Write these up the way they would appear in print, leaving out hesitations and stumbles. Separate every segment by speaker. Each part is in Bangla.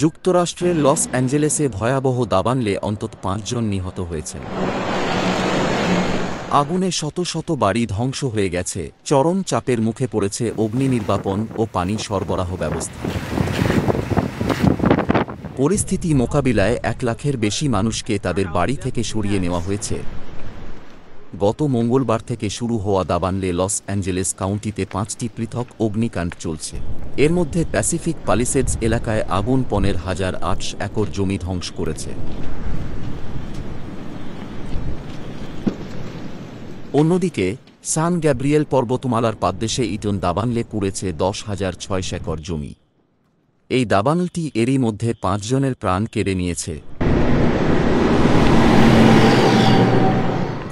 Speaker 1: যুক্তরাষ্ট্রের লস অ্যাঞ্জেলেসে ভয়াবহ দাবানলে অন্তত ৫ জন নিহত হয়েছেন। আগুনে শত শত বাড়ি ধ্বংস হয়ে গেছে, চরম চাপের মুখে পড়েছে অগ্নি নির্বাপন ও পানি সরবরাহ ব্যবস্থা। পরিস্থিতি মোকাবিলায় ১ লাখের বেশি মানুষকে তাদের বাড়ি থেকে সরিয়ে নেওয়া হয়েছে। গত মঙ্গলবার থেকে শুরু হওয়া দাবানলে লস অ্যাঞ্জেলেস কাউন্টিতে ৫টি পৃথক অগ্নিকাণ্ড চলছে। এর মধ্যে প্যাসিফিক প্যালিসেডস এলাকায় আগুন ১৫,৮০০ একর জমি ধ্বংস করেছে। অন্যদিকে সান গ্যাব্রিয়েল পর্বতমালার পাদদেশে ইটন দাবানলে পুড়েছে ১০,৬০০ একর জমি। এই দাবানলটি এরই মধ্যে ৫ জনের প্রাণ কেড়ে নিয়েছে।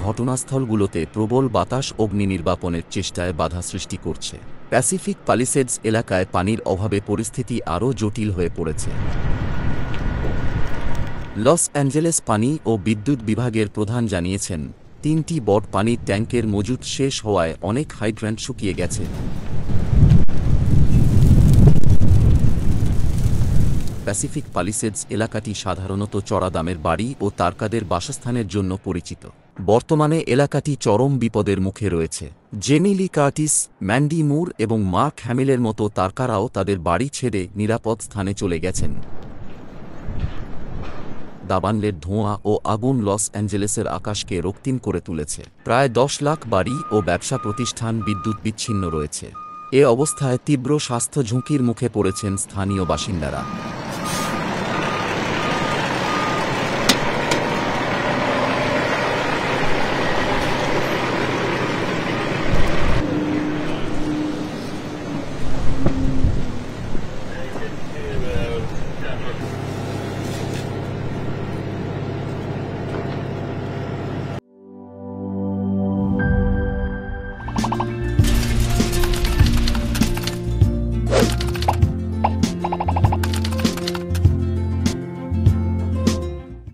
Speaker 1: ঘটনাস্থলগুলোতে প্রবল বাতাস অগ্নি নির্বাপনের চেষ্টায় বাধা সৃষ্টি করছে। প্যাসিফিক প্যালিসেডস এলাকায় পানির অভাবে পরিস্থিতি আরও জটিল হয়ে পড়েছে। লস অ্যাঞ্জেলেস পানি ও বিদ্যুৎ বিভাগের প্রধান জানিয়েছেন, ৩টি বড় পানির ট্যাঙ্কের মজুত শেষ হওয়ায় অনেক হাইড্র্যান্ট শুকিয়ে গেছে। প্যাসিফিক প্যালিসেডস এলাকাটি সাধারণত চড়া দামের বাড়ি ও তারকাদের বাসস্থানের জন্য পরিচিত। বর্তমানে এলাকাটি চরম বিপদের মুখে রয়েছে। জেমি লি কার্টিস, ম্যান্ডি মুর এবং মার্ক হ্যামিলের মতো তারকারাও তাদের বাড়ি ছেড়ে নিরাপদ স্থানে চলে গেছেন। দাবানলের ধোঁয়া ও আগুন লস অ্যাঞ্জেলেসের আকাশকে রক্তিম করে তুলেছে। প্রায় ১০ লাখ বাড়ি ও ব্যবসা প্রতিষ্ঠান বিদ্যুৎ বিচ্ছিন্ন রয়েছে। এ অবস্থায় তীব্র স্বাস্থ্য ঝুঁকির মুখে পড়েছেন স্থানীয় বাসিন্দারা।